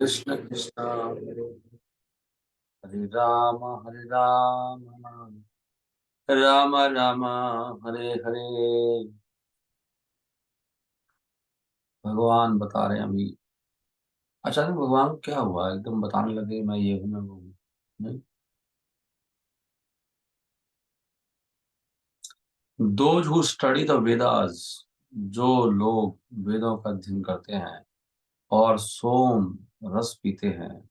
कृष्ण कृष्ण हरे राम हरे राम राम राम हरे हरे। भगवान बता रहे हैं अभी। अचानक भगवान को क्या हुआ, एकदम बताने लगे मैं ये हूँ मैं वो हूँ। नहीं, those who study the Vedas, जो लोग वेदों का अध्ययन करते हैं और सोम रस पीते हैं,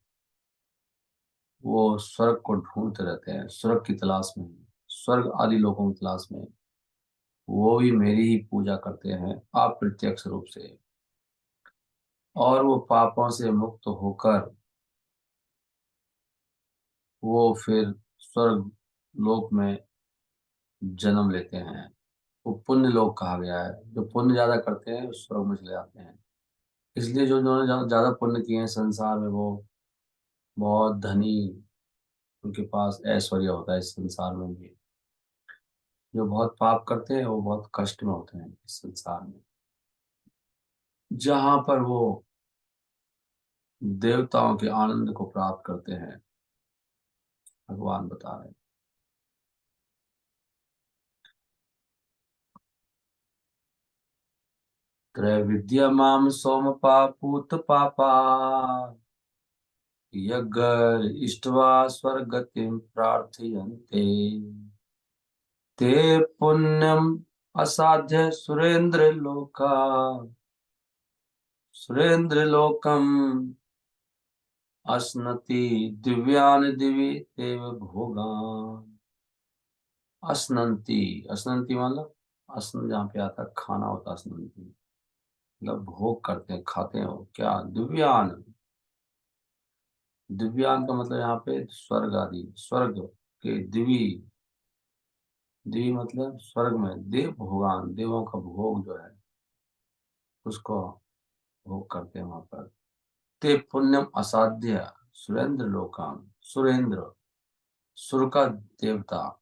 वो स्वर्ग को ढूंढते रहते हैं, स्वर्ग की तलाश में, स्वर्ग आदि लोगों की तलाश में। वो भी मेरी ही पूजा करते हैं अप्रत्यक्ष रूप से, और वो पापों से मुक्त होकर वो फिर स्वर्ग लोक में जन्म लेते हैं। वो पुण्य लोक कहा गया है, जो पुण्य ज्यादा करते हैं वो स्वर्ग में चले जाते हैं। इसलिए जो जिन्होंने ज्यादा पुण्य किए हैं संसार में, वो बहुत धनी, उनके पास ऐश्वर्य होता है इस संसार में भी। जो बहुत पाप करते हैं वो बहुत कष्ट में होते हैं इस संसार में, जहां पर वो देवताओं के आनंद को प्राप्त करते हैं। भगवान बता रहे हैं। त्रैविद्या माम सोमपा पूत पापा, यज्ञ इष्ट्वा स्वर्गतिं प्रार्थयन्ते, ते पुण्यम असाध्य सुरेंद्र लोका, सुरेंद्र लोकम अश्नति दिव्यान दिवि देव भोगान। अश्नंती, अश्नंती मतलब अश्न जहाँ पे आता है खाना होता है, अश्नंती मतलब भोग करते हैं, खाते हैं। वो क्या दिव्यान, दिव्यान का मतलब यहाँ पे स्वर्ग आदि, स्वर्ग के दिवी, दिवी मतलब स्वर्ग में देव भोगान, देवों का भोग जो है उसको भोग करते हैं वहां पर। ते पुण्यम असाध्य सुरेंद्र लोकान, सुरेंद्र सुर का देवता,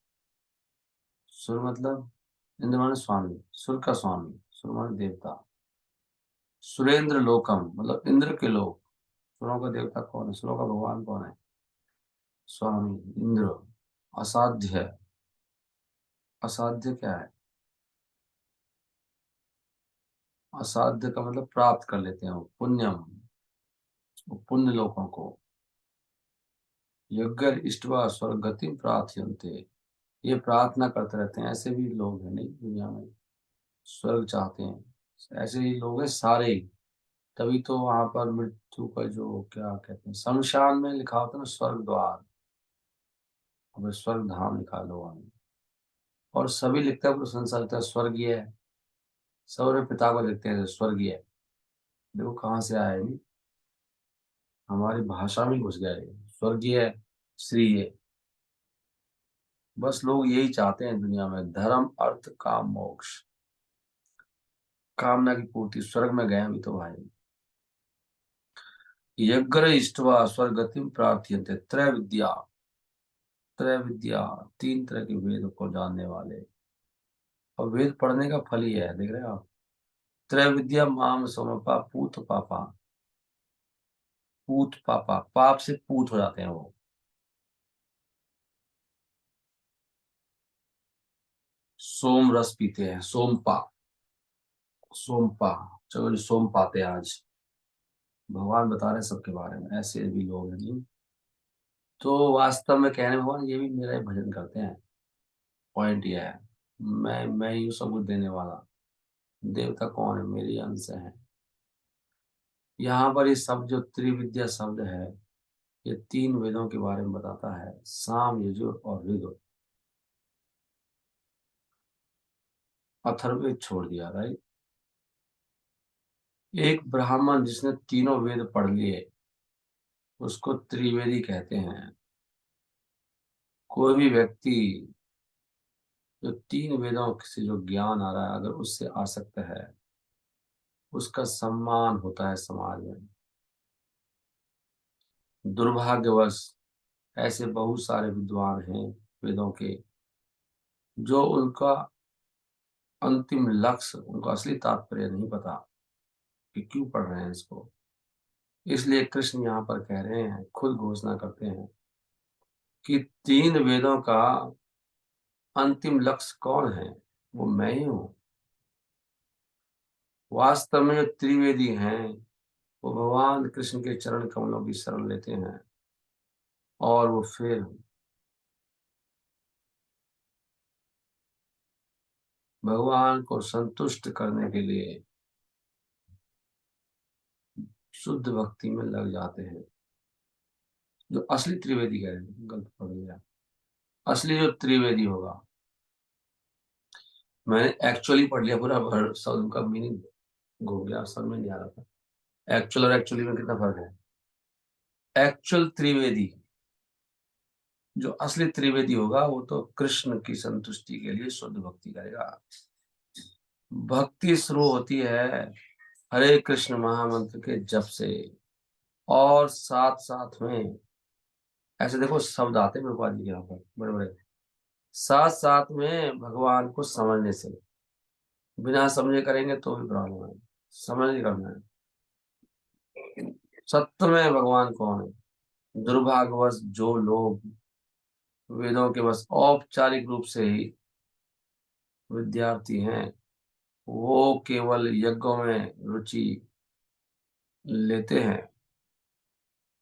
सुर मतलब इंद्र माने स्वामी, सुर का स्वामी, सुर माने देवता। सुरेंद्र लोकम मतलब इंद्र के लोक। सुरों का देवता कौन है, सुरों का भगवान कौन है? स्वामी इंद्र। असाध्य, असाध्य क्या है? असाध्य का मतलब प्राप्त कर लेते हैं वो, पुण्यम, वो पुण्य लोगों को। यज्ञ इष्टवा स्वर्ग गति प्रार्थयन्ते, ये प्रार्थना करते रहते हैं। ऐसे भी लोग हैं नहीं दुनिया में, स्वर्ग चाहते हैं। ऐसे ही लोग हैं सारे ही। तभी तो वहां पर मृत्यु का जो क्या कहते हैं, शमशान में लिखा होता है ना स्वर्ग द्वार, अब स्वर्ग धाम लिखा लो वहां। और सभी लिखते हैं, पूरा संसार लिखता है स्वर्गीय है। सब अपने पिता को लिखते हैं स्वर्गीय। देखो कहाँ से आया है ये, हमारी भाषा में घुस गया है स्वर्गीय, श्री है। बस लोग यही चाहते हैं दुनिया में, धर्म अर्थ काम मोक्ष, कामना की पूर्ति। स्वर्ग में गए अभी तो भाई। यज्ञ इष्ट्वा स्वर्गतिम प्रार्थयन्ते त्रय विद्या, त्रय विद्या तीन तरह के वेद को जानने वाले। और वेद पढ़ने का फल ही है, देख रहे हो आप। त्रय विद्या माम समपा पूत पापा, पूत पापा पाप से पूत हो जाते हैं वो। सोम रस पीते हैं, सोमपा, सोमपा, चलो जी सोम पाते हैं आज। भगवान बता रहे हैं सबके बारे में, ऐसे भी लोग हैं नहीं। तो वास्तव में कहने भगवान ये भी मेरा ही भजन करते हैं। पॉइंट ये है, मैं ही हूँ सब कुछ देने वाला। देवता कौन है? मेरी अंश है। यहाँ पर ये शब्द जो त्रिविद्या शब्द है, ये तीन वेदों के बारे में बताता है, साम यजुर और ऋग। अथर्ववेद छोड़ दिया राइट। एक ब्राह्मण जिसने तीनों वेद पढ़ लिए उसको त्रिवेदी कहते हैं। कोई भी व्यक्ति जो तीन वेदों से जो ज्ञान आ रहा है, अगर उससे आसक्त है, उसका सम्मान होता है समाज में। दुर्भाग्यवश ऐसे बहुत सारे विद्वान हैं वेदों के, जो उनका अंतिम लक्ष्य, उनका असली तात्पर्य नहीं पता कि क्यों पढ़ रहे हैं इसको। इसलिए कृष्ण यहाँ पर कह रहे हैं, खुद घोषणा करते हैं कि 3 वेदों का अंतिम लक्ष्य कौन है? वो मैं ही हूँ। वास्तव में जो त्रिवेदी हैं वो भगवान कृष्ण के चरण कमलों की शरण लेते हैं और वो फिर भगवान को संतुष्ट करने के लिए शुद्ध भक्ति में लग जाते हैं। जो असली त्रिवेदी कह रहे हैं, गलत पढ़ लिया। असली जो त्रिवेदी होगा, मैंने एक्चुअली पढ़ लिया पूरा, भर शब्द का मीनिंग घूम गया, समझ में नहीं आ रहा था। एक्चुअल और एक्चुअली में कितना फर्क है? एक्चुअल त्रिवेदी, जो असली त्रिवेदी होगा वो तो कृष्ण की संतुष्टि के लिए शुद्ध भक्ति करेगा। भक्ति शुरू होती है हरे कृष्ण महामंत्र के जप से, और साथ साथ में ऐसे देखो शब्द आते हैं प्रभुपाद जी के यहाँ पर बड़े बड़े, साथ साथ में भगवान को समझने से। बिना समझे करेंगे तो भी प्रॉब्लम है, समझ नहीं करना है। सत्य में भगवान कौन है? दुर्भाग्यवश जो लोग वेदों के बस औपचारिक रूप से ही विद्यार्थी हैं, वो केवल यज्ञों में रुचि लेते हैं,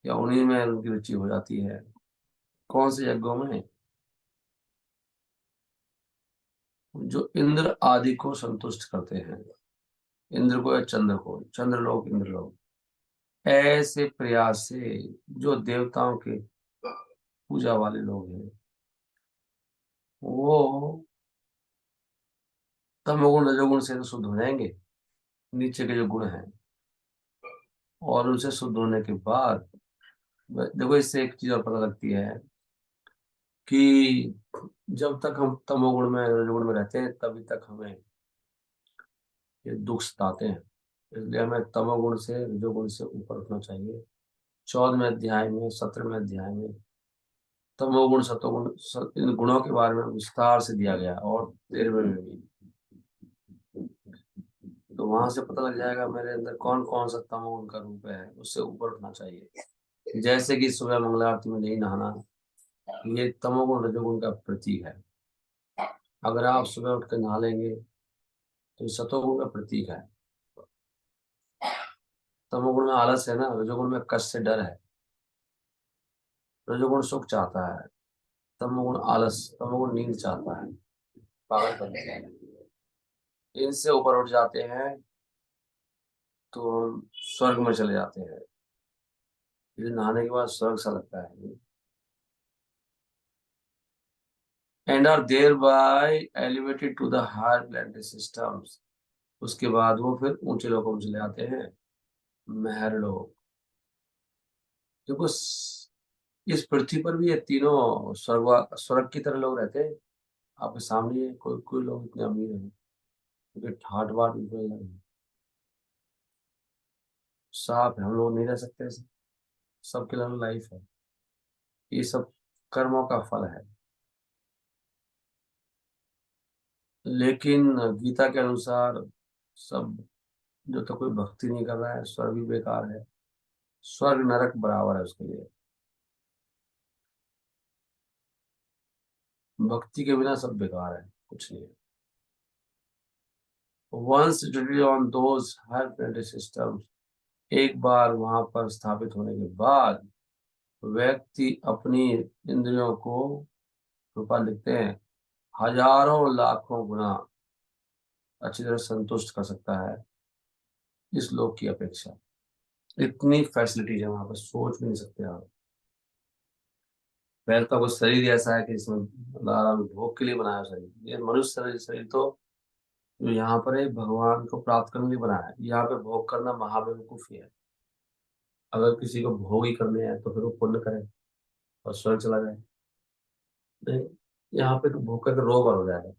या उन्हीं में उनकी रुचि हो जाती है। कौन से यज्ञों में? जो इंद्र आदि को संतुष्ट करते हैं, इंद्र को या चंद्र को, चंद्रलोक इंद्रलोक, ऐसे प्रयास से जो देवताओं के पूजा वाले लोग हैं, वो तमोगुण रजोगुण से तो शुद्ध हो जाएंगे, नीचे के जो गुण हैं, और उनसे शुद्ध होने के बाद देखो इससे एक चीज और पता लगती है कि जब तक हम तमोगुण में रजोगुण में रहते हैं तभी तक हमें ये दुख सताते हैं। इसलिए हमें तमोगुण से रजोगुण से ऊपर उठना चाहिए। 14वें अध्याय में, 17वें अध्याय में तमोगुण सतोगुण इन गुणों के बारे में विस्तार से दिया गया, और 13वें में भी। तो वहां से पता लग जाएगा मेरे अंदर कौन कौन सा तमोगुण का रूप है, उससे ऊपर उठना चाहिए। जैसे कि सुबह मंगला आरती में नहीं नहाना, ये तमोगुण रजोगुण का प्रतीक है। अगर आप सुबह उठ कर नहा लेंगे तो ये सतोगुण का प्रतीक है। तमोगुण में आलस है ना, रजोगुण में कष्ट से डर है। रजोगुण सुख चाहता है, तमोगुण आलस, तमोगुण नींद चाहता है, पागलपन है। इनसे ऊपर उठ जाते हैं तो हम स्वर्ग में चले जाते हैं। ये नहाने के बाद स्वर्ग सा लगता है। And are thereby elevated to the higher planetary systems. उसके बाद वो फिर ऊंचे लोगों में चले जाते हैं, महर लोग। देखो इस पृथ्वी पर भी ये तीनों स्वर्ग की तरह लोग रहते हैं। आपके सामने ये कोई कोई लोग इतने अमीर हैं क्योंकि ठाट बाट उनको नहीं लगे। साफ है, हम लोग नहीं रह सकते ऐसे। सबके लिए लाइफ है, ये सब कर्मों का फल है। लेकिन गीता के अनुसार सब, जो तो कोई भक्ति नहीं कर रहा है, स्वर्ग भी बेकार है। स्वर्ग नरक बराबर है उसके लिए। भक्ति के बिना सब बेकार है, कुछ नहीं है। Once on those higher planetary system, एक बार वहां पर स्थापित होने के बाद व्यक्ति अपनी इंद्रियों को, रूपा लिखते हैं, हजारों लाखों गुना अच्छी तरह संतुष्ट कर सकता है इस लोक की अपेक्षा। इतनी फैसिलिटीज है वहां पर, सोच भी नहीं सकते आप। पहले तो कुछ शरीर ऐसा है कि इसमें आराम भोग के लिए बनाया शरीर, ये मनुष्य शरीर, शरीर तो जो यहाँ पर है भगवान को प्राप्त करने के लिए बनाया है। यहाँ पे भोग करना महाबेवकूफी है। अगर किसी को भोग ही करने हैं तो फिर वो पुण्य करे और स्वर्ग चला जाए। नहीं, यहाँ पे तो भोग करके रोग और हो जाएगा।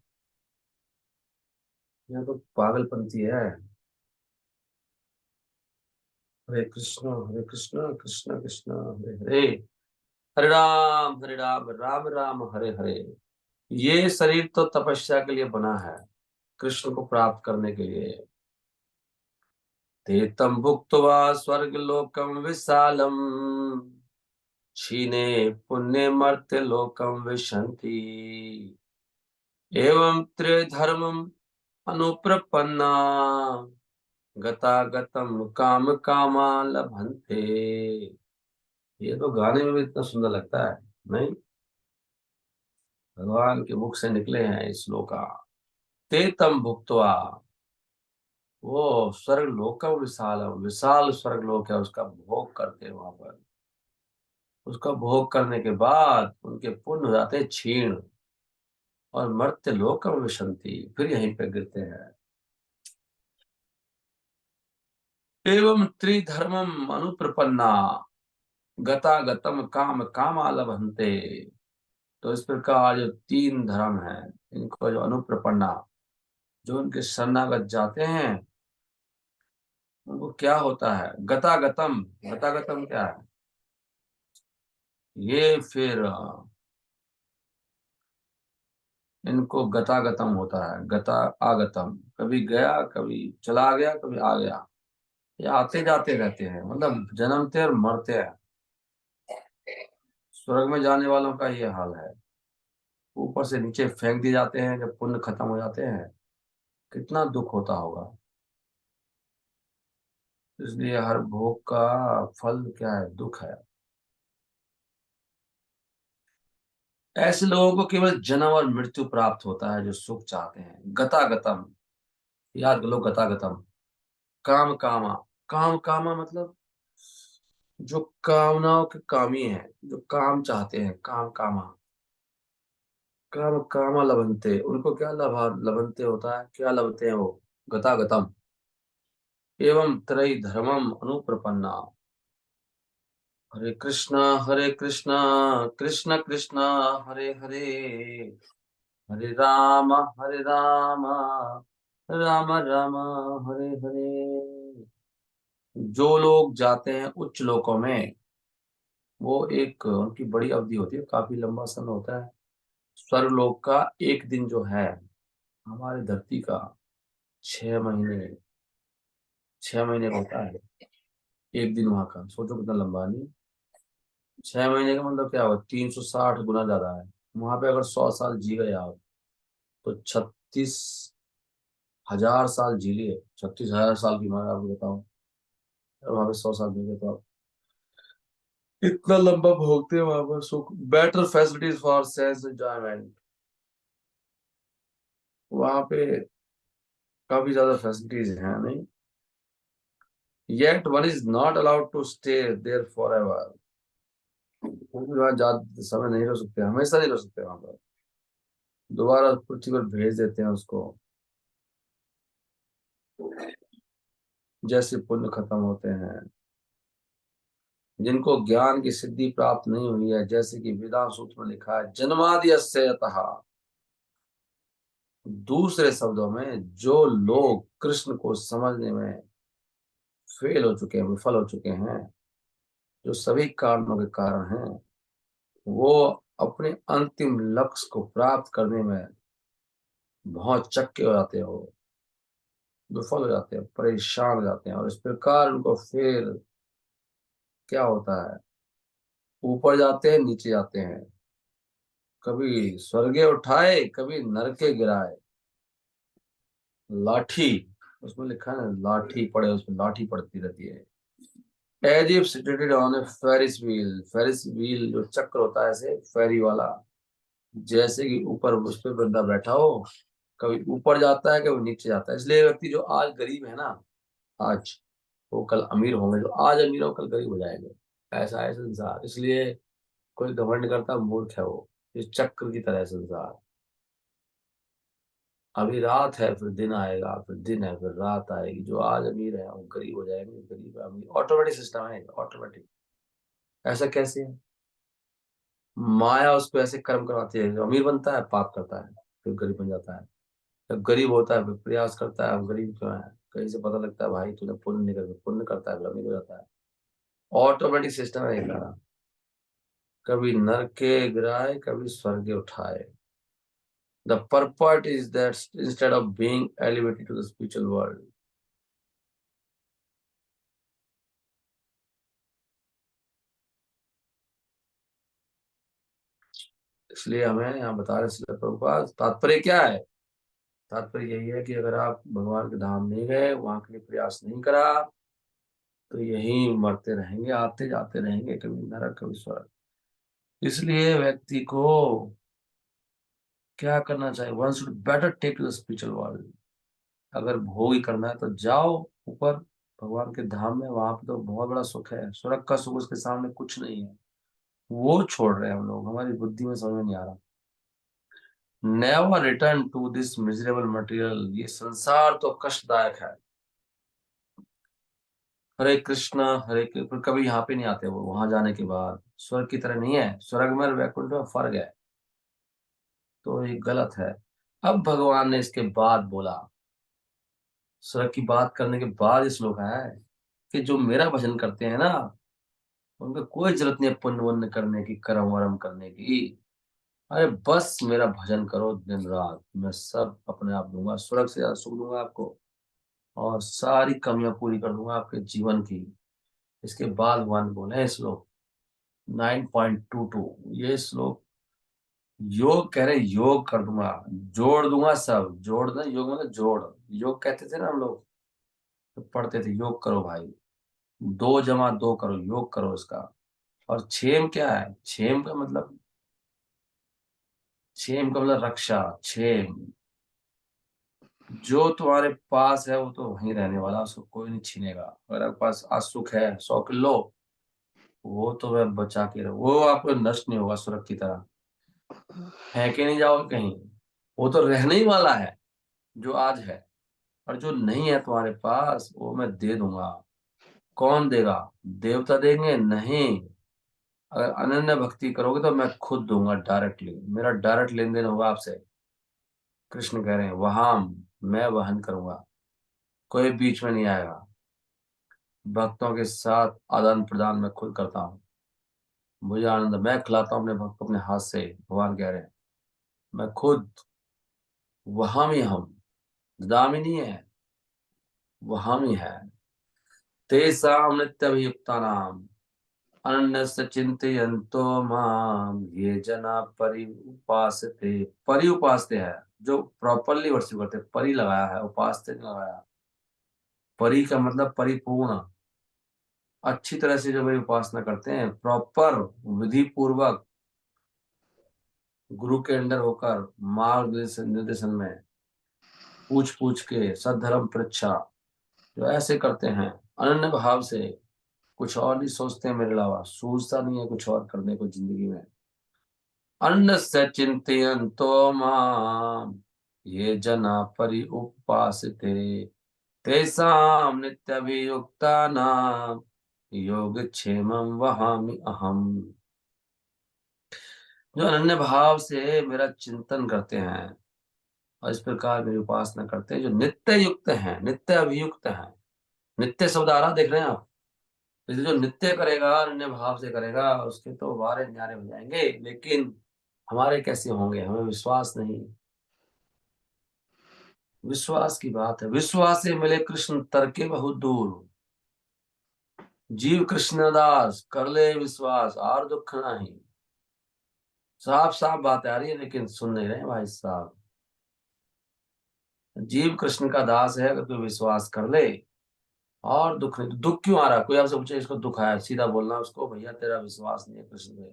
यहाँ तो पागलपंथी है। हरे कृष्ण कृष्ण कृष्ण हरे हरे, हरे राम राम राम हरे हरे। ये शरीर तो तपस्या के लिए बना है, कृष्ण को प्राप्त करने के लिए। ते तं भुक्त्वा स्वर्गलोकं विशालम् क्षीणे पुण्ये मर्त्यलोकं विशन्ति। एवं त्रिधर्मम् अनुप्रपन्ना गतागतम काम कामा लभन्ते। ये तो गाने में भी इतना सुंदर लगता है, नहीं? भगवान के मुख से निकले हैं इस श्लोका। ते तम भुक्त्वा, वो स्वर्ग लोकम विशालम, विशाल स्वर्ग लोक है, उसका भोग करते हैं वहां पर। उसका भोग करने के बाद उनके पुण्य हो जाते हैं क्षीण, और मर्त्य लोकम विशंति, फिर यहीं पे गिरते हैं। एवं त्रिधर्मम अनुप्रपन्ना गतागतम काम कामा लभन्ते। तो इस प्रकार जो तीन धर्म है, इनको जो अनुप्रपन्ना, जो उनके शरणागत जाते हैं, उनको क्या होता है? गतागतम, गतागतम क्या है? ये फिर इनको गतागतम होता है, गता आगतम, कभी गया, कभी चला गया, कभी आ गया। ये आते जाते रहते हैं, मतलब जन्मते और मरते हैं। स्वर्ग में जाने वालों का ये हाल है, ऊपर से नीचे फेंक दिए जाते हैं जब पुण्य खत्म हो जाते हैं। कितना दुख होता होगा। इसलिए हर भोग का फल क्या है? दुख है। ऐसे लोगों को केवल जन्म और मृत्यु प्राप्त होता है जो सुख चाहते हैं। गतागतम, याद कर लो, गतागतम। काम कामा, काम कामा मतलब जो कामनाओं के कामी है, जो काम चाहते हैं, काम कामा। काम कामा लभंते, उनको क्या लभा लभंते होता है, क्या लभते हैं वो? गतागतम। एवं त्रय धर्मम अनुप्रपन्ना। हरे कृष्णा कृष्ण कृष्ण हरे हरे, हरे राम राम राम हरे हरे। जो लोग जाते हैं उच्च लोकों में, वो एक उनकी बड़ी अवधि होती है, काफी लंबा समय होता है। स्वर्गलोक का एक दिन जो है, हमारी धरती का 6 महीने, 6 महीने का होता है एक दिन वहां का। सोचो कितना लंबा, नहीं? 6 महीने का मतलब क्या होगा? 360 गुना ज्यादा है। वहां पे अगर 100 साल जी गए आप, तो 36,000 साल जी लिए। 36,000 साल की उम्र, आपको बताओ। और वहां पे 100 साल जी गए तो आप इतना लंबा भोगते हैं वहां पर सुख। Better facilities for sense enjoyment, वहां पे काफी ज्यादा फैसिलिटीज हैं, नहीं? Yet one is not allowed to stay there forever. वहां ज्यादा समय नहीं रह सकते, हमेशा नहीं रह सकते वहां पर। दोबारा पृथ्वी पर भेज देते हैं उसको, जैसे पुण्य खत्म होते हैं। जिनको ज्ञान की सिद्धि प्राप्त नहीं हुई है, जैसे कि वेदांत सूत्र में लिखा है, जन्मादि यस्य यतः। दूसरे शब्दों में, जो लोग कृष्ण को समझने में फेल हो चुके हैं, विफल हो चुके हैं, जो सभी कारणों के कारण हैं, वो अपने अंतिम लक्ष्य को प्राप्त करने में बहुत चक्के हो जाते हो, विफल हो जाते हैं, परेशान हो जाते हैं। और इस प्रकार उनको फिर क्या होता है? ऊपर जाते हैं, नीचे जाते हैं, कभी स्वर्गे उठाए, कभी नरके गिराए। लाठी, उसमें लिखा है ना, लाठी पड़े, उसमें लाठी पड़ती रहती है। As if seated on a Ferris wheel, Ferris wheel जो चक्र होता है, ऐसे फेरी वाला, जैसे कि ऊपर उस पर बंदा बैठा हो, कभी ऊपर जाता है, कभी नीचे जाता है। इसलिए व्यक्ति जो आज गरीब है ना, आज, वो कल अमीर होंगे, जो आज अमीर हो कल गरीब हो जाएंगे। ऐसा है संसार। इसलिए कोई घमंड करता मूर्ख है वो। इस चक्र की तरह है संसार। अभी रात है, फिर दिन आएगा, फिर दिन है, फिर रात आएगी। जो आज अमीर है वो गरीब हो जाएंगे, गरीब अमीर, ऑटोमेटिक सिस्टम है, ऑटोमेटिक। ऐसा कैसे है? माया उसको ऐसे कर्म करवाती है, जो अमीर बनता है पाप करता है, फिर गरीब बन जाता है। जब गरीब होता है फिर प्रयास करता है, अब गरीब क्यों है, कहीं से पता लगता है भाई तूने पुण्य नहीं कर, पुण्य करता है, फिर अमीर हो जाता है। ऑटोमेटिक सिस्टम है ये सारा। कभी नरके गिराए, कभी स्वर्गे उठाए। The purport is that instead of being elevated to the spiritual world, इसलिए हमें यहाँ बता रहे श्रील प्रभुपाद, तात्पर्य क्या है? तात्पर्य यही है कि अगर आप भगवान के धाम नहीं गए, वहां के लिए प्रयास नहीं करा, तो यही मरते रहेंगे, आते जाते रहेंगे, कभी नरक कभी स्वर्ग। इसलिए व्यक्ति को क्या करना चाहिए? One should better take to the spiritual world. अगर भोग ही करना है तो जाओ ऊपर भगवान के धाम में, वहां पे तो बहुत बड़ा सुख है, स्वर्ग का सुख उसके सामने कुछ नहीं है। वो छोड़ रहे हैं हम लोग, हमारी बुद्धि में समझ में नहीं आ रहा। Never return to this miserable material, ये संसार तो कष्टदायक है। हरे कृष्णा हरे कृष्ण, कभी यहाँ पे नहीं आते वो, वहां जाने के बाद स्वर्ग की तरह नहीं है, स्वर्ग में और वैकुंठ में फर्क है। तो ये गलत है। अब भगवान ने इसके बाद बोला, स्वर्ग की बात करने के बाद इस श्लोक आया है कि जो मेरा भजन करते हैं ना, उनको कोई जरूरत नहीं है पुण्य वुण्य करने की, कर्म वर्म करने की। अरे बस मेरा भजन करो दिन रात, मैं सब अपने आप दूंगा, स्वर्ग से ज्यादा सुख दूंगा आपको, और सारी कमियां पूरी कर दूंगा आपके जीवन की। इसके बाद भगवान बोले हैं श्लोक 9.22, ये श्लोक योग कह रहे, योग कर दूंगा, जोड़ दूंगा सब। जोड़ ना, योग मतलब जोड़। योग कहते थे ना हम लोग, तो पढ़ते थे योग करो भाई, 2 + 2 करो, योग करो इसका। और क्षेम क्या है? क्षेम का मतलब रक्षा, क्षेम। जो तुम्हारे पास है वो तो वहीं रहने वाला, उसको कोई नहीं छीनेगा। अगर आपके पास आज सुख है 100 किलो, वो तो वह बचा के रहो, वो आपको नष्ट नहीं होगा, सुरख की तरह फेंके नहीं जाओगे कहीं। वो तो रहने ही वाला है जो आज है। और जो नहीं है तुम्हारे पास, वो मैं दे दूंगा। कौन देगा? देवता देंगे? नहीं। अगर अनन्य भक्ति करोगे तो मैं खुद दूंगा डायरेक्टली, मेरा डायरेक्ट लेन देन होगा आपसे। कृष्ण कह रहे हैं वहां मैं वहन करूंगा, कोई बीच में नहीं आएगा। भक्तों के साथ आदान प्रदान मैं खुद करता हूँ, मुझे आनंद, मैं खिलाता हूँ अपने भक्त को अपने हाथ से। भगवान कह रहे हैं मैं खुद वहां में, हम दामिनी है, वहां में है। तेषां नित्यभियुक्तानां अनन्यस्य चिन्तयन्तो माम ये जना पर्युपासते। पर्युपासते है, जो प्रॉपरली वर्शिप करते, परि लगाया है, उपासते नहीं लगाया। परि का मतलब परिपूर्ण, अच्छी तरह से जो भाई उपासना करते हैं, प्रॉपर विधि पूर्वक, गुरु के अंडर होकर, मार्गदर्शन निर्देशन में, पूछ पूछ के, सद्धर्म परीक्षा, जो ऐसे करते हैं अनन्य भाव से, कुछ और नहीं सोचते हैं मेरे अलावा, सोचता नहीं है कुछ और करने को जिंदगी में। अन्नस्य चिन्तयन्तो माम ये जना पर्युपासते तेषां नित्यभियुक्तानां योगक्षेमं वहामि अहम्। जो अनन्य भाव से मेरा चिंतन करते हैं और इस प्रकार मेरी उपासना करते हैं, जो नित्य युक्त हैं, नित्य अभियुक्त हैं। नित्य शब्द आ रहा देख रहे हैं आप? इसलिए जो नित्य करेगा, अनन्य भाव से करेगा, उसके तो वारे न्यारे हो जाएंगे। लेकिन हमारे कैसे होंगे? हमें विश्वास नहीं। विश्वास की बात है, विश्वास से मिले कृष्ण तरके बहुत दूर। जीव कृष्णदास कर ले विश्वास और दुख नहीं। साफ साफ बात आ रही है, लेकिन सुन नहीं रहे भाई साहब। जीव कृष्ण का दास है, अगर कोई विश्वास कर ले और दुख नहीं। तो दुख क्यों आ रहा है? कोई आपसे पूछे इसको दुख आया, सीधा बोलना उसको, भैया तेरा विश्वास नहीं है कृष्ण पे।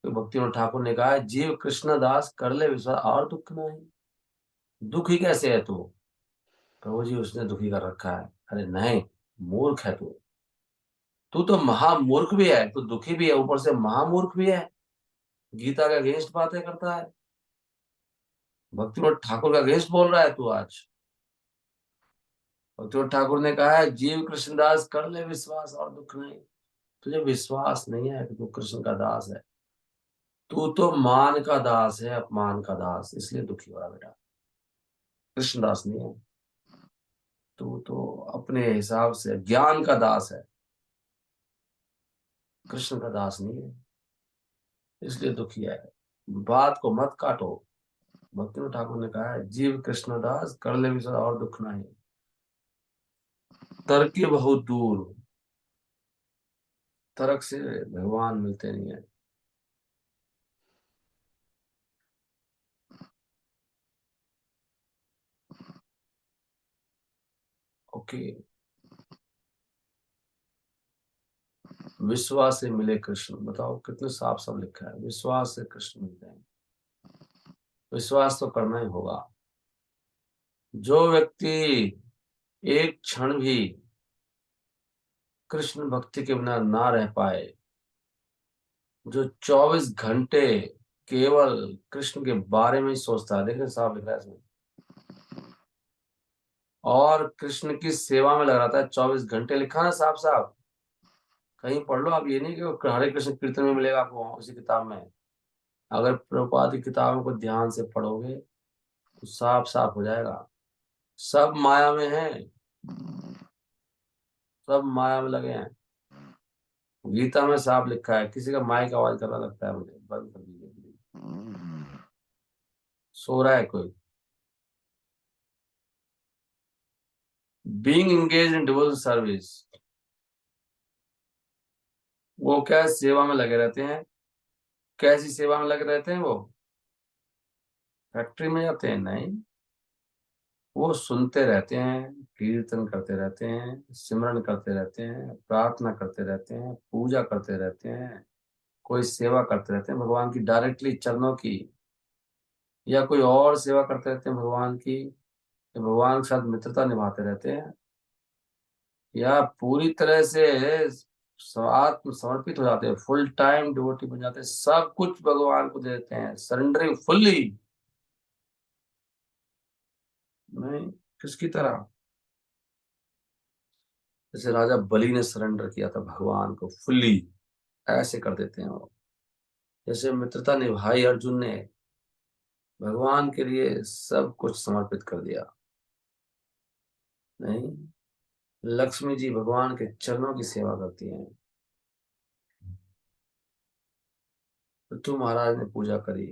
तो भक्ति ठाकुर ने कहा है जीव कृष्ण दास कर ले विश्वास और दुख नहीं। दुखी कैसे है तू? प्रभु जी उसने दुखी कर रखा है। अरे नहीं, मूर्ख है तू। तू तो महामूर्ख भी है, तू दुखी भी है, ऊपर से महामूर्ख भी है। गीता के अगेंस्ट बातें करता है, भक्ति ठाकुर का अगेंस्ट बोल रहा है तू आज। भक्ति ठाकुर ने कहा है जीव कृष्णदास कर ले विश्वास और दुख नहीं। तुझे विश्वास नहीं है कि तू कृष्ण का दास है। तू तो मान का दास है, अपमान का दास, इसलिए दुखी हो रहा बेटा। कृष्णदास नहीं है तू, तो अपने हिसाब से ज्ञान का दास है, कृष्ण का दास नहीं है, इसलिए दुखी है। बात को मत काटो। भक्ति ठाकुर ने कहा है जीव कृष्णदास कर ले विश्वास और दुख नहीं। तर्क बहुत दूर, तर्क से भगवान मिलते नहीं है। ओके। विश्वास से मिले कृष्ण, बताओ कितने साफ साफ लिखा है, विश्वास से कृष्ण मिलते हैं। विश्वास तो करना ही होगा। जो व्यक्ति एक क्षण भी कृष्ण भक्ति के बिना ना रह पाए, जो 24 घंटे केवल कृष्ण के बारे में ही सोचता है, देखिए साफ लिखा है इसमें, और कृष्ण की सेवा में लगा रहता है 24 घंटे, लिखा है साफ साफ, कहीं पढ़ लो आप, ये नहीं कि हरे कृष्ण कीर्तन में मिलेगा आपको उसी किताब में। अगर प्रभुपाद की किताबों को ध्यान से पढ़ोगे तो साफ साफ हो जाएगा। सब माया में है, सब माया में लगे हैं। गीता में साफ लिखा है, किसी का माइक आवाज करना लगता है मुझे, बंद कर दीजिए please। सो रहा है कोई। Being engage in devotional service, वो क्या सेवा में लगे रहते हैं। कैसी सेवा में लगे रहते हैं वो? फैक्ट्री में जाते हैं? नहीं, वो सुनते रहते हैं, कीर्तन करते रहते हैं, सिमरन करते रहते हैं, प्रार्थना करते रहते हैं, पूजा करते रहते हैं, कोई सेवा करते रहते हैं भगवान की डायरेक्टली चरणों की, या कोई और सेवा करते रहते हैं भगवान की, या भगवान के साथ मित्रता निभाते रहते हैं, या पूरी तरह से आत्म समर्पित हो जाते हैं, फुल टाइम डिवोटी बन जाते हैं, सब कुछ भगवान को दे देते हैं, सरेंडरिंग फुल्ली। नहीं, किसकी तरह? जैसे राजा बलि ने सरेंडर किया था भगवान को फुल्ली, ऐसे कर देते हैं वो। जैसे मित्रता निभाई अर्जुन ने, भगवान के लिए सब कुछ समर्पित कर दिया। नहीं, लक्ष्मी जी भगवान के चरणों की सेवा करती हैं, पृथु महाराज ने पूजा करी,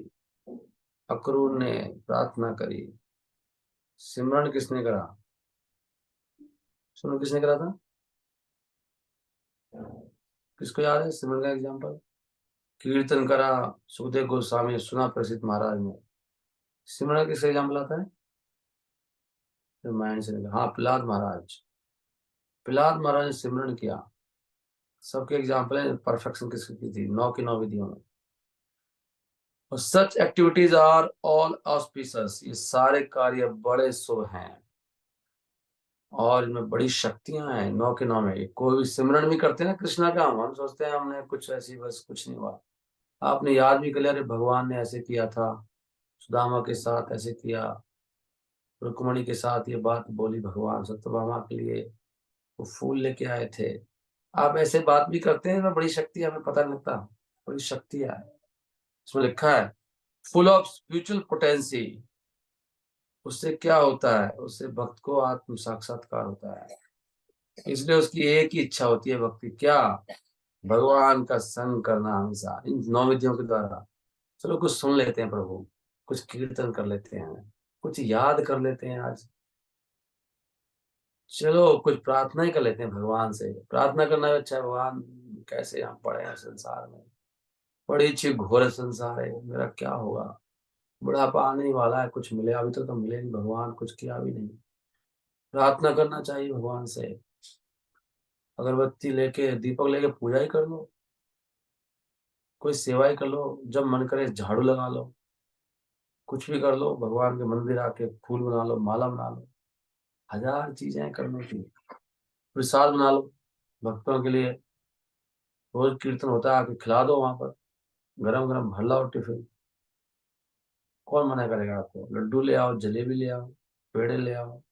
अक्रूर ने प्रार्थना करी, सिमरन किसने करा? सिमरन किसने करा था? किसको याद है सिमरन का एग्जाम्पल? कीर्तन करा, सुखदेव गोस्वामी, सुना प्रसिद्ध महाराज ने। सिमरन किसका एग्जाम्पल आता है? रामायण से निकला, हाँ, प्रहलाद महाराज। प्रहलाद महाराज ने सिमरन किया। सबके एग्जाम्पल है, परफेक्शन किसकी की थी? 9 की 9 विधियों में। और सच एक्टिविटीज आर ऑल ऑस्पिशियस, ये सारे कार्य बड़े शुभ हैं और इनमें बड़ी शक्तियां हैं। 9 के 9 में कोई भी सिमरन भी करते हैं ना कृष्णा का, हम सोचते हैं हमने कुछ ऐसी, बस कुछ नहीं हुआ। आपने याद भी कर लिया, अरे भगवान ने ऐसे किया था, सुदामा के साथ ऐसे किया, रुक्मणी के साथ ये बात बोली भगवान सत्यभामा के लिए, वो फूल लेके आए थे। आप ऐसे बात भी करते हैं ना, बड़ी शक्ति है, हमें पता नहीं लगता, बड़ी शक्ति है। इसमें लिखा है फुल ऑफ स्पिरिचुअल पोटेंसी। उससे क्या होता है? उससे भक्त को आत्म साक्षात्कार होता है। इसलिए उसकी एक ही इच्छा होती है भक्ति, क्या? भगवान का संग करना हमेशा इन 9 विधियों के द्वारा। चलो कुछ सुन लेते हैं प्रभु, कुछ कीर्तन कर लेते हैं, कुछ याद कर लेते हैं आज, चलो कुछ प्रार्थना ही कर लेते हैं भगवान से। प्रार्थना करना भी अच्छा है, भगवान कैसे हम पड़े हैं संसार में, बड़ी अच्छी घोर संसार है, मेरा क्या होगा, बुढ़ापा आने ही वाला है, कुछ मिले अभी तो मिले नहीं, भगवान कुछ किया भी नहीं। प्रार्थना करना चाहिए भगवान से, अगरबत्ती लेके दीपक लेके पूजा ही कर लो, कोई सेवा ही कर लो, जब मन करे झाड़ू लगा लो, कुछ भी कर लो, भगवान के मंदिर आके फूल बना लो, माला बना लो, हजार चीजें करने की। प्रसाद बना लो भक्तों के लिए, रोज कीर्तन होता है, आके खिला दो वहां पर, गरम गरम भर लाओ टिफिन। कौन मना करेगा आपको? लड्डू ले आओ, जलेबी ले आओ, पेड़े ले आओ,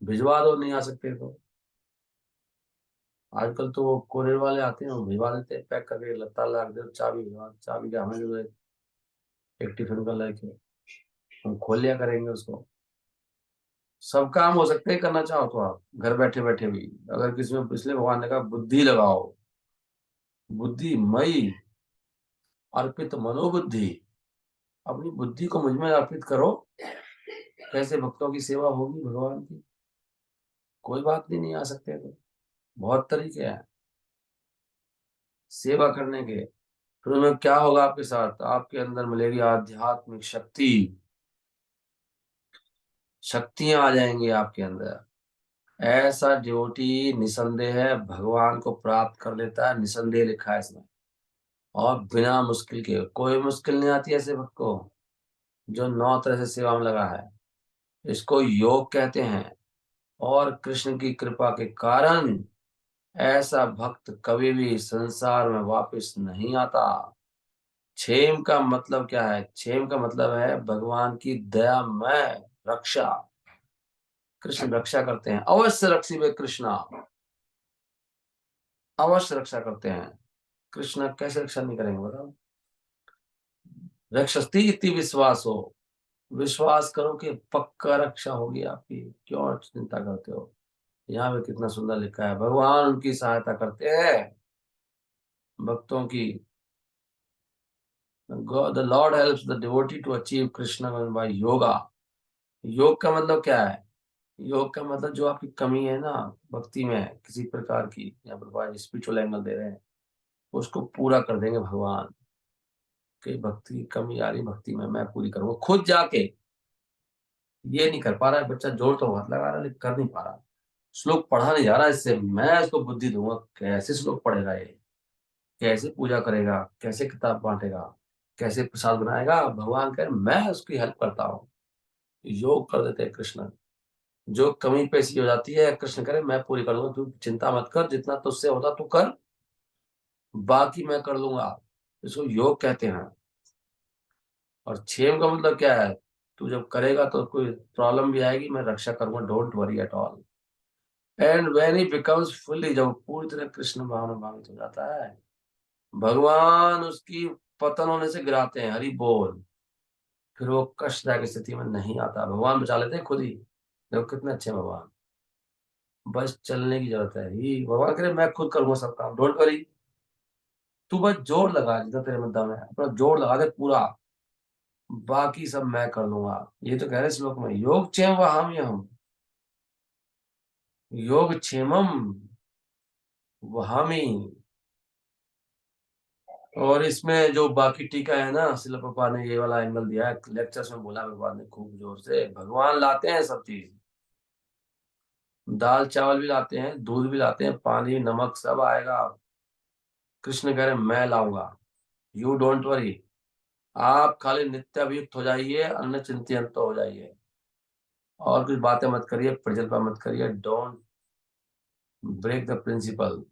भिजवा दो, नहीं आ सकते तो। आजकल तो वो कोरियर वाले आते हैं, वो भिजवा देते हैं पैक करके, लत्ता लाख दे, चाबी भिजवा, चाबी का हमें जो है एक टिफिन का लेके हम खोल लिया करेंगे उसको। सब काम हो सकते हैं, करना चाहो तो आप घर बैठे बैठे भी। अगर किसी में, इसलिए भगवान ने कहा बुद्धि लगाओ, बुद्धि मई अर्पित मनोबुद्धि, अपनी बुद्धि को मुझ में अर्पित करो। कैसे भक्तों की सेवा होगी भगवान की? कोई बात नहीं आ सकते तो बहुत तरीके हैं सेवा करने के। फिर उसमें क्या होगा आपके साथ? आपके अंदर मिलेगी आध्यात्मिक शक्ति, शक्तियां आ जाएंगी आपके अंदर। ऐसा डिवोटी निसंदेह है भगवान को प्राप्त कर लेता है, निसंदेह लिखा है इसमें, और बिना मुश्किल के। कोई मुश्किल नहीं आती ऐसे भक्त को जो 9 तरह से सेवा में लगा है। इसको योग कहते हैं। और कृष्ण की कृपा के कारण ऐसा भक्त कभी भी संसार में वापस नहीं आता। क्षेम का मतलब क्या है? क्षेम का मतलब है भगवान की दयामय रक्षा। कृष्ण रक्षा करते हैं, अवश्य रक्षी वे कृष्णा, अवश्य रक्षा करते हैं। कृष्ण कैसे रक्षा नहीं करेंगे बताओ? रक्षति इति विश्वास हो, विश्वास करो कि पक्का रक्षा होगी आपकी, क्यों चिंता करते हो? यहाँ पे कितना सुंदर लिखा है, भगवान उनकी सहायता करते हैं भक्तों की। God, the Lord helps the devotee to achieve Krishna by yoga। योग का मतलब क्या है? योग का मतलब जो आपकी कमी है ना भक्ति में किसी प्रकार की, या फिर स्पिरिचुअल एंगल दे रहे हैं, उसको पूरा कर देंगे भगवान। कि भक्ति की कमी आ रही भक्ति में, मैं पूरी करूंगा खुद जाके। ये नहीं कर पा रहा है बच्चा, जोर तो बहुत लगा रहा है लेकिन कर नहीं पा रहा। श्लोक पढ़ा नहीं जा रहा, इससे मैं इसको बुद्धि दूंगा। कैसे श्लोक पढ़ेगा ये, कैसे पूजा करेगा, कैसे किताब बांटेगा, कैसे प्रसाद बनाएगा? भगवान कहे मैं उसकी हेल्प करता हूँ। योग कर देते हैं कृष्ण। जो कमी पेशी हो जाती है कृष्ण करे मैं पूरी कर लूंगा, तू चिंता मत कर, जितना तुझसे होता तू कर, बाकी मैं कर लूंगा। इसको योग कहते हैं। और क्षेम का मतलब क्या है? तू जब करेगा तो कोई प्रॉब्लम भी आएगी, मैं रक्षा करूंगा, don't worry at all. And when he becomes fully, जब पूरी तरह कृष्ण भाव में भावित हो जाता है, भगवान उसकी पतन होने से गिराते हैं, हरि बोल। फिर वो कष्टदायक स्थिति में नहीं आता, भगवान बचा लेते हैं खुद ही। देखो कितने अच्छे हैं भगवान। बस चलने की जरूरत है ही, भगवान करे मैं खुद करूंगा सब काम, डोंट वरी। तू बस जोर लगा, जितना तेरे में दम है अपना जोर लगा दे पूरा, बाकी सब मैं कर लूंगा। ये तो कह रहे श्लोक में, योग चेम वहाम हम, योग क्षेमम वहामी। और इसमें जो बाकी टीका है ना, शिला प्रभुपाद ने ये वाला एंगल दिया है, लेक्चर्स में बोला प्रभुपाद ने खूब जोर से, भगवान लाते हैं सब चीज, दाल चावल भी लाते हैं, दूध भी लाते हैं, पानी नमक सब आएगा। कृष्ण कह रहे मैं लाऊंगा, यू डोंट वरी। आप खाली नित्य अभियुक्त हो जाइए, अन्न चिंतन तो हो जाइए, और कुछ बातें मत करिए, प्रजल्पा मत करिए, डोंट ब्रेक द प्रिंसिपल।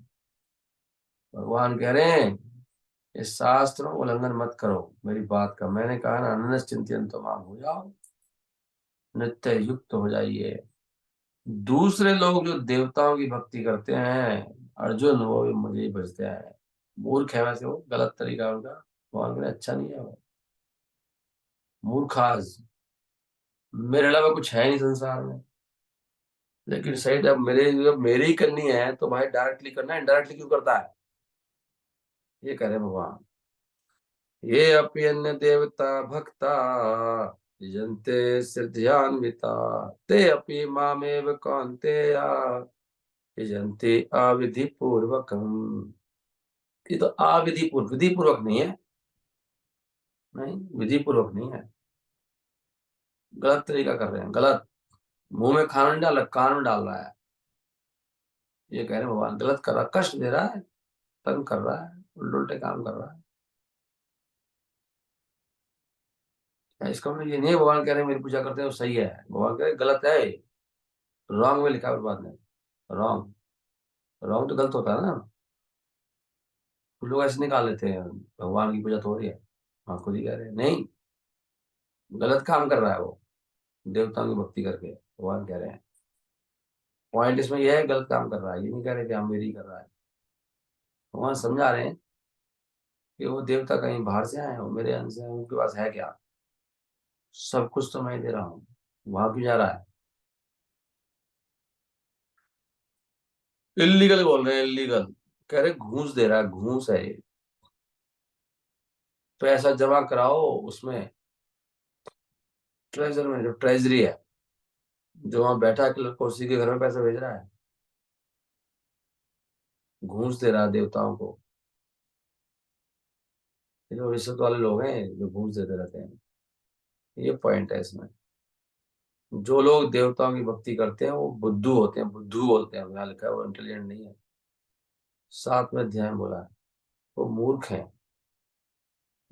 भगवान कह रहे हैं इस शास्त्रों का उल्लंघन मत करो, मेरी बात का, मैंने कहा ना अन्न चिंतन तो माम हो जाओ, नित्य युक्त हो जाइए। दूसरे लोग जो देवताओं की भक्ति करते हैं, अर्जुन, वो भी मुझे ही भजते हैं। मूर्ख है वैसे, वो गलत तरीका है उनका, भगवान के लिए अच्छा नहीं है वो। मूर्खाज, मेरे अलावा कुछ है नहीं संसार में। लेकिन सही, जब मेरी ही करनी है तो भाई डायरेक्टली करना, इनडायरेक्टली क्यों करता है? ये कह रहे भगवान। ये अपि अन्य देवता भक्ता यजन्ते श्रद्धयान्विता, ते अपि मामेव कौन्तेय यजन्ते अविधि पूर्वकम। ये तो अविधि पूर्वक, विधि पूर्वक नहीं है, नहीं विधि पूर्वक नहीं है, गलत तरीका कर रहे हैं, गलत। मुंह में खाना नहीं डाल रहा, कान में डाल रहा है। ये कह रहे हैं भगवान गलत कर रहा है, कष्ट दे रहा है, तंग कर रहा है, उल्टे उल्टे काम कर रहा है। इसका मतलब ये नहीं है भगवान कह रहे हैं मेरी पूजा करते हैं वो सही है, भगवान कह रहे हैं गलत है। रॉन्ग में लिखा है बात ने, रॉन्ग। रॉन्ग तो गलत होता है ना। कुछ लोग ऐसे निकाल लेते हैं भगवान की पूजा तो हो रही है, हाँ खुद ही कह रहे हैं नहीं, गलत काम कर रहा है वो, देवताओं की भक्ति करके, भगवान कह रहे हैं। पॉइंट इसमें यह है गलत काम कर रहा है, ये नहीं कह रहे कि हम मेरी कर रहा है। भगवान समझा रहे हैं कि वो देवता कहीं बाहर से आए हो, मेरे अंश से आए हैं, उनके पास है क्या? सब कुछ तो मैं ही दे रहा हूँ, वहां क्यों जा रहा है? इलीगल बोल रहे हैं, इलीगल। कह रहे घूस दे रहा है, घूस है ये। पैसा जमा कराओ उसमें, ट्रेजर में, जो ट्रेजरी है, जो वहां बैठा है कुर्सी के घर में पैसा भेज रहा है, घूस दे रहा है देवताओं को। ये जो रिश्वत वाले लोग हैं जो घूस देते रहते हैं, ये पॉइंट है इसमें। जो लोग देवताओं की भक्ति करते हैं वो बुद्धू होते हैं, बुद्धू बोलते हैं, यहाँ लिखा है, वो इंटेलिजेंट नहीं है। 7वें अध्याय में बोला है, वो मूर्ख है।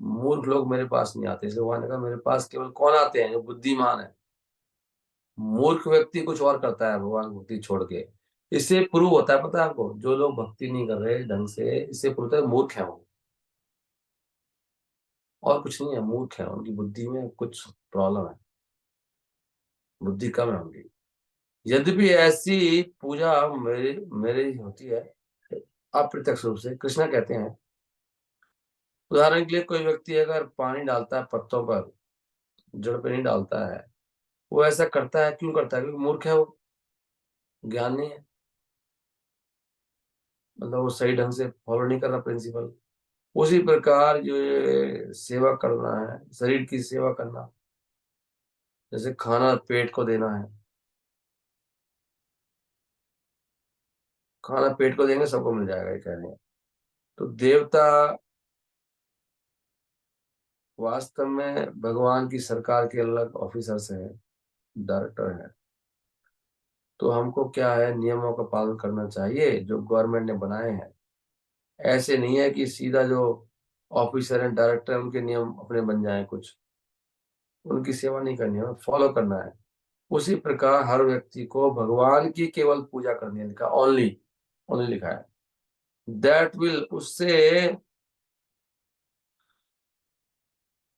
मूर्ख लोग मेरे पास नहीं आते, इसलिए भगवान ने कहा मेरे पास केवल कौन आते हैं, जो बुद्धिमान है। मूर्ख व्यक्ति कुछ और करता है भगवान की भक्ति छोड़ के। इससे प्रूव होता है, पता है आपको, जो लोग भक्ति नहीं कर रहे ढंग से, इससे प्रूव होता है मूर्ख है वो। और कुछ नहीं है, मूर्ख है, उनकी बुद्धि में कुछ प्रॉब्लम है, बुद्धि कम है उनकी। यद्यपि ऐसी पूजा मेरे मेरे ही होती है अप्रत्यक्ष रूप से, कृष्णा कहते हैं। उदाहरण के लिए कोई व्यक्ति अगर पानी डालता है पत्तों पर, जड़ पे नहीं डालता है, वो ऐसा करता है, क्यों करता है? क्योंकि मूर्ख है वो, ज्ञान नहीं है, मतलब वो सही ढंग से फॉलो नहीं कर रहा प्रिंसिपल। उसी प्रकार जो ये सेवा करना है, शरीर की सेवा करना, जैसे खाना पेट को देना है, खाना पेट को देंगे सबको मिल जाएगा, ये कह रहे हैं। तो देवता वास्तव में भगवान की सरकार के अलग ऑफिसर्स हैं, डायरेक्टर हैं। तो हमको क्या है, नियमों का पालन करना चाहिए जो गवर्नमेंट ने बनाए हैं। ऐसे नहीं है कि सीधा जो ऑफिसर हैं, डायरेक्टर हैं, उनके नियम अपने बन जाएं कुछ, उनकी सेवा नहीं करनी है, फॉलो करना है। उसी प्रकार हर व्यक्ति को भगवान की केवल पूजा करनी है, लिखा ओनली, ओनली लिखा है। दैट विल, उससे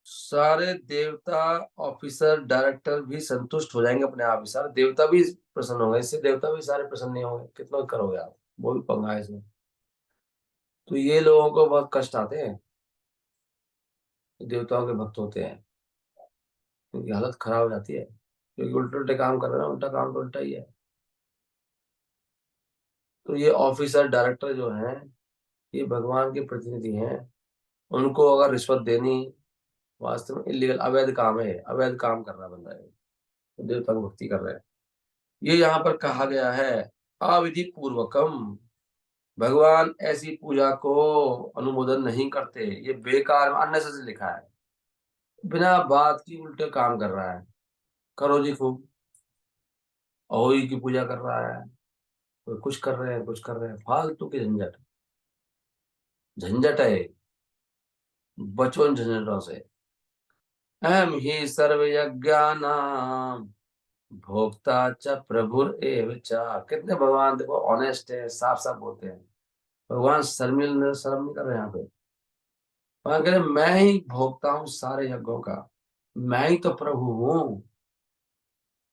सारे देवता, ऑफिसर, डायरेक्टर भी संतुष्ट हो जाएंगे अपने आप ही, सारे देवता भी प्रसन्न होंगे, इससे देवता भी सारे प्रसन्न नहीं होंगे, कितना करोगे आप, वो भी पंगा है इसमें। तो ये लोगों को बहुत कष्ट आते हैं, देवताओं के भक्त होते हैं, क्योंकि हालत खराब हो जाती है, क्योंकि उल्टे उल्टे काम कर रहे हैं ना, उल्टा काम तो उल्टा ही है। तो ये ऑफिसर डायरेक्टर जो हैं, ये भगवान के प्रतिनिधि हैं। उनको अगर रिश्वत देनी, वास्तव में इलीगल, अवैध काम है, अवैध काम कर रहा बंदा है, तो देवता की भक्ति कर रहे हैं। ये यहाँ पर कहा गया है, अविधि पूर्वकम, भगवान ऐसी पूजा को अनुमोदन नहीं करते, ये बेकार अननेसेसरी लिखा है, बिना बात की उल्टे काम कर रहा है। करो जी खूब, अहोई की पूजा कर रहा है, कोई कुछ कर रहे हैं, कुछ कर रहे हैं, फालतू की झंझट, झंझट है, बचो इन झंझटों से। अहम ही सर्व यज्ञानाम भोक्ता च प्रभुर एव च। कितने भगवान देखो ऑनेस्ट है, साफ साफ बोलते हैं। भगवान शर्मिल शर्म नहीं कर रहे हैं यहाँ पे। भगवान कह रहे हैं, मैं ही भोगता हूँ सारे यज्ञों का, मैं ही तो प्रभु हूँ।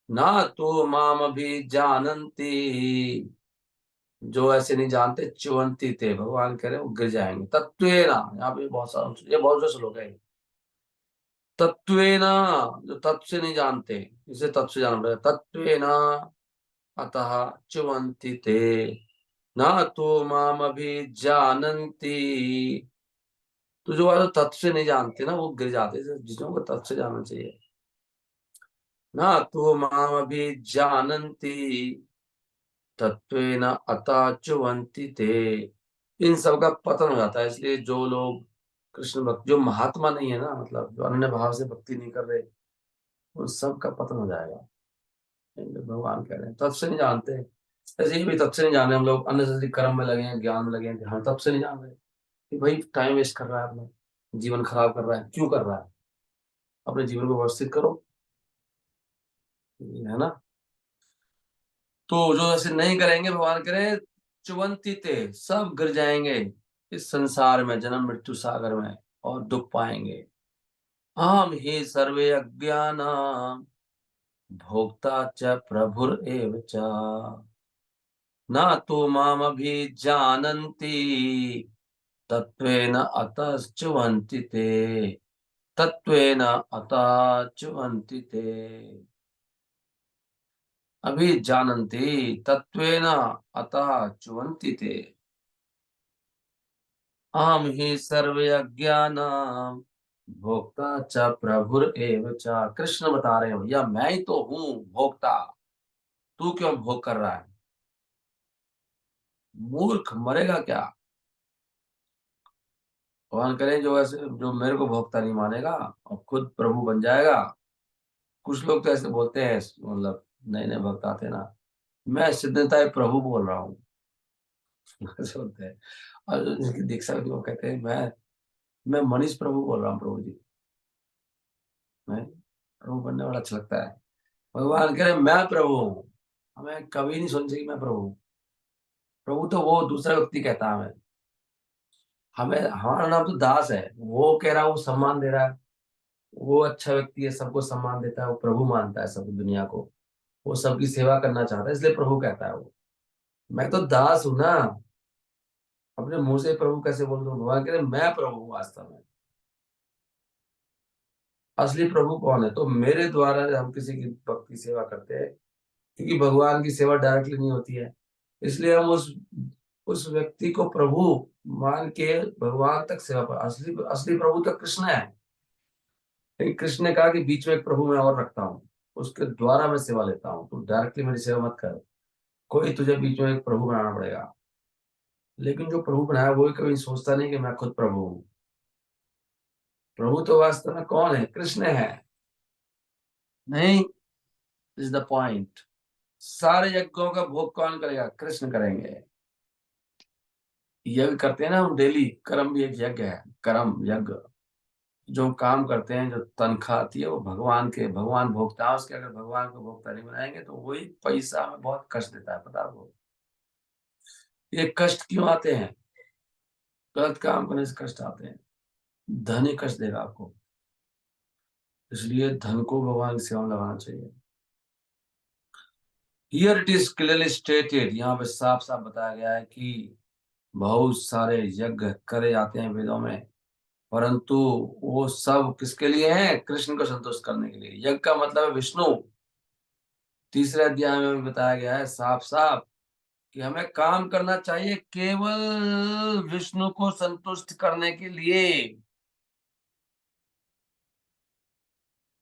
ना तो माम भी जानती, जो ऐसे नहीं जानते, चुवंती थे, भगवान कह रहे हैं वो गिर जाएंगे। तत्वेना, यहाँ पे बहुत सारा, ये बहुत से श्लोक है। तत्वेना, जो तत्व से नहीं जानते, इसे तत्व से जानना पड़ेगा। तत्वेना अतः च्युवन्ति ते, ना तो माम अभी जानती। तो जो वाले तत्व से नहीं जानते ना, वो गिर जाते हैं, जिसको को तत्व से जानना चाहिए। ना तो माम अभी जानती, तत्वेन अतः च्युवन्ति ते। इन सब का पतन हो जाता है, इसलिए जो लोग कृष्ण भक्त, जो महात्मा नहीं है ना, मतलब जो अन्य भाव से भक्ति नहीं कर रहे, उन सब का पतन हो जाएगा। भगवान कह रहे हैं तब से नहीं जानते। ऐसे ही भी तब से नहीं जान रहे हम लोग, अननेसेसरी कर्म में लगे हैं, ज्ञान में लगे हैं, ध्यान, तब से नहीं जान रहे कि भाई टाइम वेस्ट कर रहा है अपना, जीवन खराब कर रहा है, क्यों कर रहा है? अपने जीवन को व्यवस्थित करो, है ना। तो जो ऐसे नहीं करेंगे, भगवान कह रहे हैं चुवंती ते, सब गिर जाएंगे इस संसार में, जन्म मृत्यु सागर में, और दुख पाएंगे। हम ही सर्वे अज्ञान भोक्ता च प्रभुर एव च, ना तो माम भी जानन्ति, तत्वेन अतश्च्युवन्ति ते, तत्वेन अतश्च्युवन्ति ते। अभी जानन्ति, तत्वेन अतः च्युवन्ति ते। अहम ही सर्वयज्ञानां भोक्ता च प्रभुर एव च। कृष्ण बता रहे हो, या मैं ही तो हूँ भोक्ता, तू क्यों भोग कर रहा है? मूर्ख मरेगा क्या? भगवान करे जो ऐसे, जो मेरे को भोक्ता नहीं मानेगा और खुद प्रभु बन जाएगा, कुछ लोग तो ऐसे बोलते हैं, मतलब नए नए भक्त आते हैं ना, मैं सिद्धताई प्रभु बोल रहा हूँ। ऐसे बोलते हैं। और जो जिनकी दीक्षा होती है, वो कहते हैं मैं मनीष प्रभु बोल रहा हूँ प्रभु जी। मैं प्रभु बनने वाला अच्छा लगता है। भगवान कह रहे मैं प्रभु हूँ। हमें कभी नहीं सोचना चाहिए कि मैं प्रभु हूँ। प्रभु तो वो दूसरा व्यक्ति कहता है हमें। हमें हमारा नाम तो दास है। वो कह रहा है, वो सम्मान दे रहा है। वो अच्छा व्यक्ति है, सबको सम्मान देता है, वो प्रभु मानता है सब दुनिया को। वो सबकी सेवा करना चाहता है, इसलिए प्रभु कहता है वो। मैं तो दास हूं ना। अपने मुंह से प्रभु कैसे बोल दूं? भगवान कह रहे मैं प्रभु हूं वास्तव में। असली प्रभु कौन है? तो मेरे द्वारा हम किसी की भक्त की सेवा करते हैं, क्योंकि भगवान की सेवा डायरेक्टली नहीं होती है, इसलिए हम उस व्यक्ति को प्रभु मान के भगवान तक सेवा पर, असली असली प्रभु तो कृष्ण है। लेकिन कृष्ण ने कहा कि बीच में एक प्रभु मैं और रखता हूँ, उसके द्वारा मैं सेवा लेता हूँ, तो डायरेक्टली मेरी सेवा मत कर। कोई तुझे बीच में एक प्रभु बनाना पड़ेगा। लेकिन जो प्रभु बनाया वो कभी सोचता नहीं कि मैं खुद प्रभु हूँ। प्रभु तो वास्तव में कौन है? कृष्ण है। नहीं, इज द पॉइंट। सारे यज्ञों का भोग कौन करेगा? कृष्ण करेंगे। यज्ञ करते हैं ना हम डेली, कर्म भी एक यज्ञ है, कर्म यज्ञ। जो काम करते हैं, जो तनख्वाह आती है, वो भगवान के, भगवान भोगता है उसके। अगर भगवान को भोगता नहीं बनाएंगे तो वही पैसा हमें बहुत कष्ट देता है, पता है आपको? ये कष्ट क्यों आते हैं? गलत काम करने से कष्ट आते हैं। धन ही कष्ट देगा आपको। इसलिए धन को भगवान की सेवा में लगाना चाहिए। Here it is clearly stated, यहाँ पे साफ साफ बताया गया है कि बहुत सारे यज्ञ करे जाते हैं वेदों में, परंतु वो सब किसके लिए हैं? कृष्ण को संतुष्ट करने के लिए। यज्ञ का मतलब है विष्णु। तीसरे अध्याय में भी बताया गया है साफ साफ कि हमें काम करना चाहिए केवल विष्णु को संतुष्ट करने के लिए,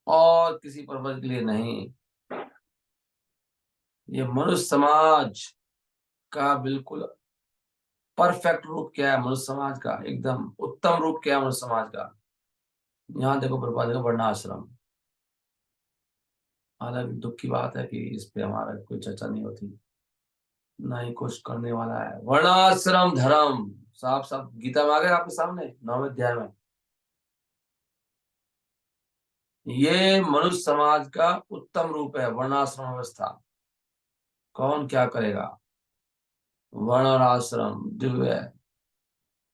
और किसी पर्पज के लिए नहीं। ये मनुष्य समाज का बिल्कुल परफेक्ट रूप क्या है? मनुष्य समाज का एकदम उत्तम रूप क्या है मनुष्य समाज का? यहाँ देखो प्रभुपाद देखो, वर्णाश्रम। हालांकि दुख की बात है कि इस पे हमारा कोई चर्चा नहीं होती, ना ही कुछ करने वाला है। वर्णाश्रम धर्म साफ साफ गीता में आ गया आपके सामने 9वें अध्याय में। ये मनुष्य समाज का उत्तम रूप है, वर्णाश्रम व्यवस्था। कौन क्या करेगा? वर्ण और आश्रम दिव्य है।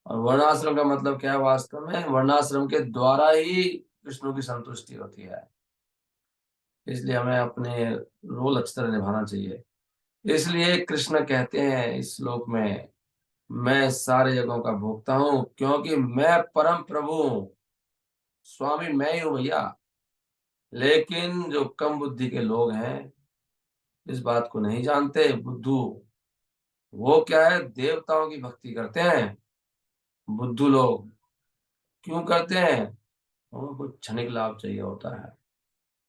और वर्णाश्रम का मतलब क्या है वास्तव में? वर्णाश्रम के द्वारा ही विष्णु की संतुष्टि होती है। इसलिए हमें अपने रोल अच्छी तरह निभाना चाहिए। इसलिए कृष्ण कहते हैं इस श्लोक में, मैं सारे जगहों का भोगता हूं क्योंकि मैं परम प्रभु हूं। स्वामी मैं ही हूं भैया। लेकिन जो कम बुद्धि के लोग हैं, इस बात को नहीं जानते, बुद्धू। वो क्या है? देवताओं की भक्ति करते हैं। बुद्धू लोग क्यों करते हैं? उनको कुछ क्षणिक लाभ चाहिए होता है।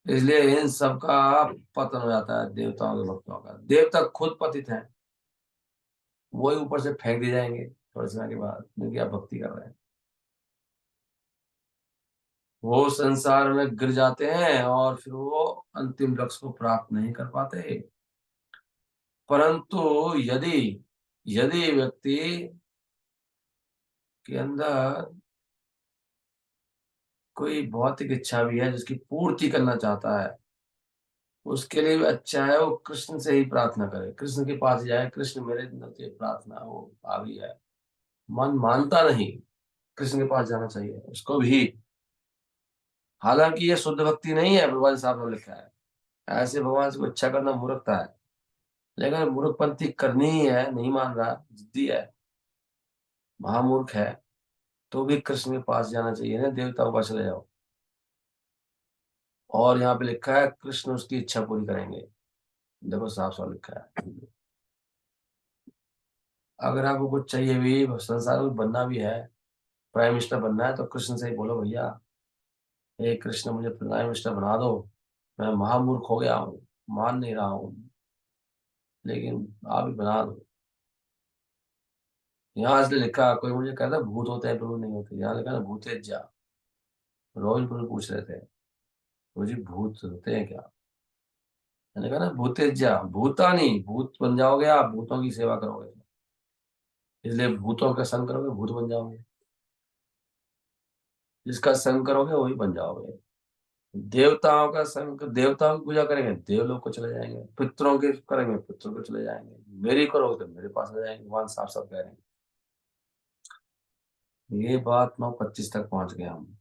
इसलिए इन सब का पतन हो जाता है, देवताओं के भक्तों का। देवता खुद पतित हैं, वही ऊपर से फेंक दिए जाएंगे थोड़े समय के बाद, क्योंकि आप भक्ति कर रहे हैं। वो संसार में गिर जाते हैं और फिर वो अंतिम लक्ष्य को प्राप्त नहीं कर पाते। परंतु यदि यदि व्यक्ति के अंदर कोई भौतिक इच्छा भी है जिसकी पूर्ति करना चाहता है, उसके लिए भी अच्छा है वो कृष्ण से ही प्रार्थना करे, कृष्ण के पास जाए। कृष्ण मेरे अंदर की प्रार्थना वो आ गई है। मन मानता नहीं, कृष्ण के पास जाना चाहिए उसको भी। हालांकि ये शुद्ध भक्ति नहीं है, भगवान साहब ने लिखा है। ऐसे भगवान से कोई इच्छा करना मूर्खता है। लेकिन मूर्खपंथी करनी ही है, नहीं मान रहा, जिद्दी है, महामूर्ख है, तो भी कृष्ण के पास जाना चाहिए ना, देवताओं का चले जाओ। और यहाँ पे लिखा है कृष्ण उसकी इच्छा पूरी करेंगे। देखो साफ साफ लिखा है। अगर आपको कुछ चाहिए भी, संसार में बनना भी है, प्राइम मिनिस्टर बनना है, तो कृष्ण से ही बोलो भैया, हे कृष्ण मुझे प्राइम मिनिस्टर बना दो। मैं महामूर्ख हो गया हूँ, मान नहीं रहा हूँ, लेकिन आप ही बना दो। यहाँ इसलिए लिखा, कोई मुझे कहता भूत होते हैं प्रभु नहीं होते, यहाँ लिखा ना भूते जा। रोज प्रभु पूछ रहे थे, तो जी भूत होते हैं क्या? मैंने कहा ना भूतेज्या, भूतानी, भूत बन जाओगे आप, भूतों की सेवा करोगे, इसलिए भूतों का संग करोगे भूत बन जाओगे, जिसका संग करोगे वही बन जाओगे। देवताओं का संग, देवताओं की पूजा करेंगे देवलोक को चले जाएंगे, पितरों के करेंगे पितरों को चले जाएंगे, मेरी करोगे तो मेरे पास आ जाएंगे, भगवान साफ साफ कह रहे हैं। ये बात 9:25 तक पहुंच गए हम।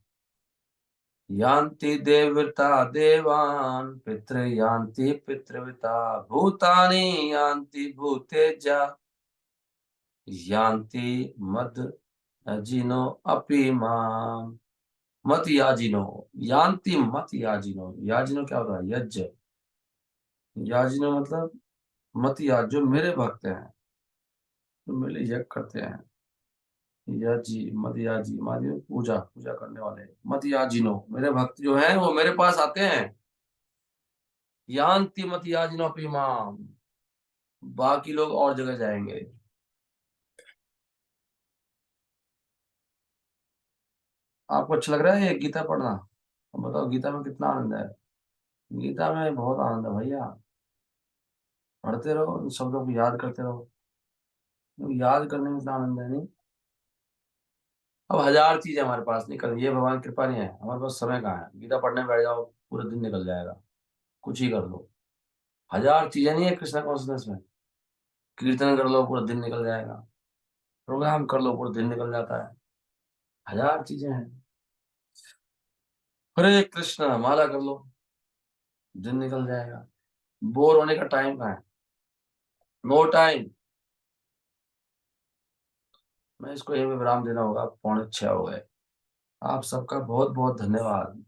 यान्ति देवता देवान् पितृ यान्ति पितृविता भूतानि यान्ति भूतेजा यान्ति मद अजिनो अपि माम मत याजिनो। यान्ति मत याजिनो, याजिनो क्या होता है? यज्ञ। याजिनो मतलब मत याज, जो मेरे भक्त हैं, जो मेरे लिए यज्ञ करते हैं। याजी मत याजी, माजी पूजा, पूजा करने वाले। मत याजिनो, मेरे भक्त जो हैं वो मेरे पास आते हैं। यान्ति मत याजिनो अपि माम, बाकी लोग और जगह जाएंगे। आपको अच्छा लग रहा है ये गीता पढ़ना? अब बताओ गीता में कितना आनंद है। गीता में बहुत आनंद है भैया। पढ़ते रहो, इन शब्दों को याद करते रहो, याद करने में इतना आनंद है नहीं। अब हजार चीज है हमारे पास, निकल, ये भगवान की कृपा नहीं है हमारे पास, समय कहाँ है? गीता पढ़ने बैठ जाओ पूरा दिन निकल जाएगा, कुछ ही कर लो। हजार चीजें नहीं है कृष्णा कॉन्शियसनेस में। कीर्तन कर लो पूरा दिन निकल जाएगा, प्रोग्राम कर लो पूरा दिन निकल जाता है, हजार चीजें हैं। हरे कृष्णा माला कर लो, दिन निकल जाएगा। बोर होने का टाइम कहाँ है? No time. मैं इसको यही विराम देना होगा, 5:45 हो गए। आप सबका बहुत बहुत धन्यवाद।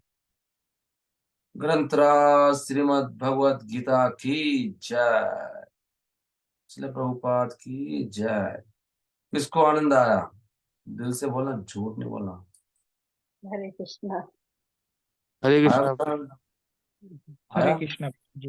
ग्रंथराज श्रीमद् भगवत गीता की जय। श्रील प्रभुपाद की जय। किसको आनंद आया? दिल से बोलना, झूठ नहीं बोलना। हरे कृष्णा। हरे आया कृष्णा। तो आनंद? हरे आया? कृष्णा जी।